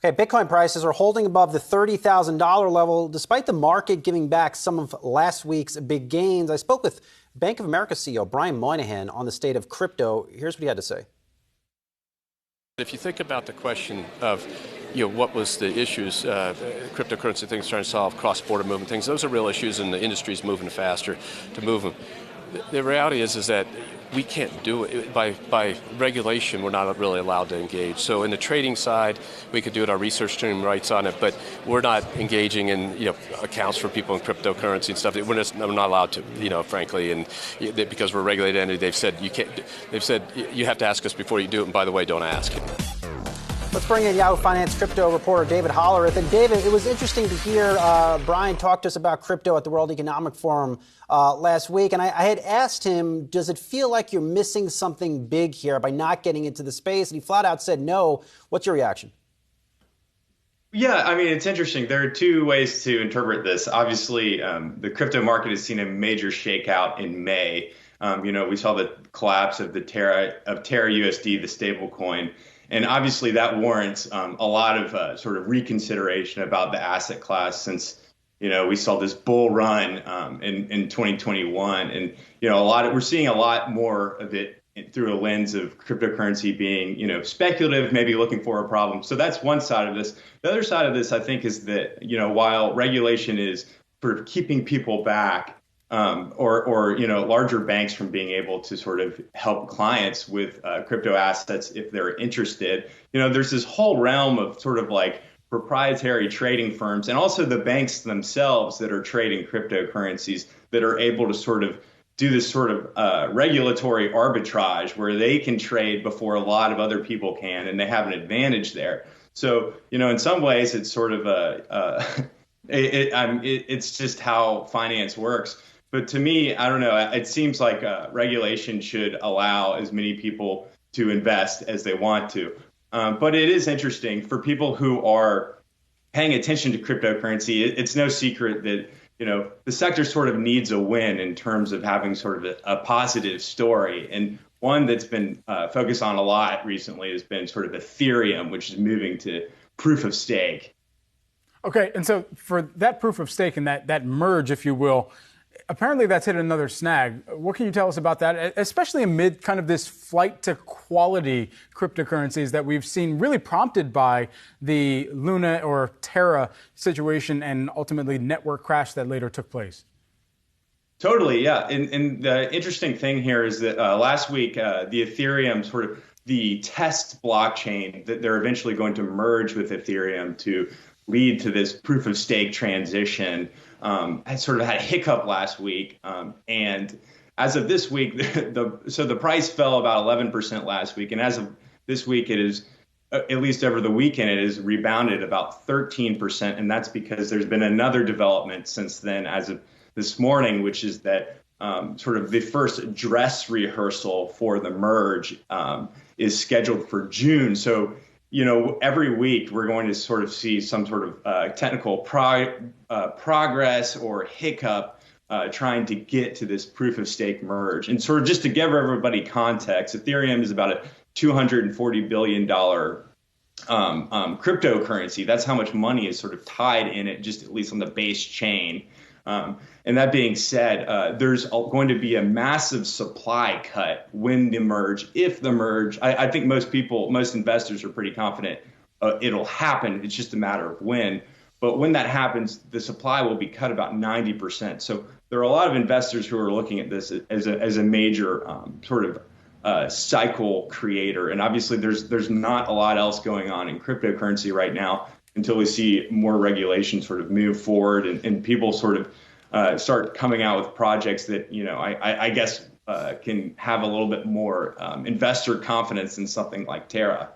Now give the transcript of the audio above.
Okay, Bitcoin prices are holding above the $30,000 level despite the market giving back some of last week's big gains. I spoke with Bank of America CEO Brian Moynihan on the state of crypto. Here's what he had to say. If you think about the question of, what was the issues, cryptocurrency things trying to solve, cross-border movement things, those are real issues, and the industry's moving faster to move them. The reality is that we can't do it. By regulation, we're not really allowed to engage. So in the trading side, we could do it, our research team writes on it, but we're not engaging in accounts for people in cryptocurrency and stuff. We're not allowed to, frankly, and because we're a regulated entity, they've said you can't. They've said you have to ask us before you do it, and by the way, don't ask. Let's bring in Yahoo Finance crypto reporter David Hollerith. And David, it was interesting to hear Brian talk to us about crypto at the World Economic Forum last week. And I had asked him, does it feel like you're missing something big here by not getting into the space? And he flat out said no. What's your reaction? Yeah, I mean, it's interesting. There are two ways to interpret this. Obviously, the crypto market has seen a major shakeout in May. We saw the collapse of Terra USD, the stable coin. And obviously that warrants a lot of sort of reconsideration about the asset class since, we saw this bull run in 2021. And, we're seeing a lot more of it through a lens of cryptocurrency being, speculative, maybe looking for a problem. So that's one side of this. The other side of this, I think, is that, while regulation is sort of keeping people back, or larger banks from being able to sort of help clients with crypto assets if they're interested. There's this whole realm of sort of like proprietary trading firms and also the banks themselves that are trading cryptocurrencies that are able to sort of do this sort of regulatory arbitrage where they can trade before a lot of other people can, and they have an advantage there. So, in some ways, it's sort of it's just how finance works. But to me, I don't know, it seems like regulation should allow as many people to invest as they want to. But it is interesting for people who are paying attention to cryptocurrency. It's no secret that, the sector sort of needs a win in terms of having sort of a positive story. And one that's been focused on a lot recently has been sort of Ethereum, which is moving to proof of stake. Okay, and so for that proof of stake and that merge, if you will, apparently that's hit another snag. What can you tell us about that, especially amid kind of this flight to quality cryptocurrencies that we've seen really prompted by the Luna or Terra situation and ultimately network crash that later took place? Totally, yeah. And the interesting thing here is that last week, the Ethereum sort of the test blockchain that they're eventually going to merge with Ethereum to lead to this proof of stake transition had sort of had a hiccup last week. And as of this week, the price fell about 11% last week. And as of this week, it is, at least over the weekend, it has rebounded about 13%. And that's because there's been another development since then as of this morning, which is that sort of the first dress rehearsal for the merge is scheduled for June. So every week we're going to sort of see some sort of technical progress or hiccup trying to get to this proof of stake merge. And sort of just to give everybody context, Ethereum is about a $240 billion cryptocurrency. That's how much money is sort of tied in it, just at least on the base chain. And that being said, there's going to be a massive supply cut when the merge, if the merge, I think most investors are pretty confident it'll happen. It's just a matter of when. But when that happens, the supply will be cut about 90%. So there are a lot of investors who are looking at this as a major sort of cycle creator. And obviously there's not a lot else going on in cryptocurrency right now until we see more regulation sort of move forward and people sort of start coming out with projects that, I guess can have a little bit more investor confidence in something like Terra.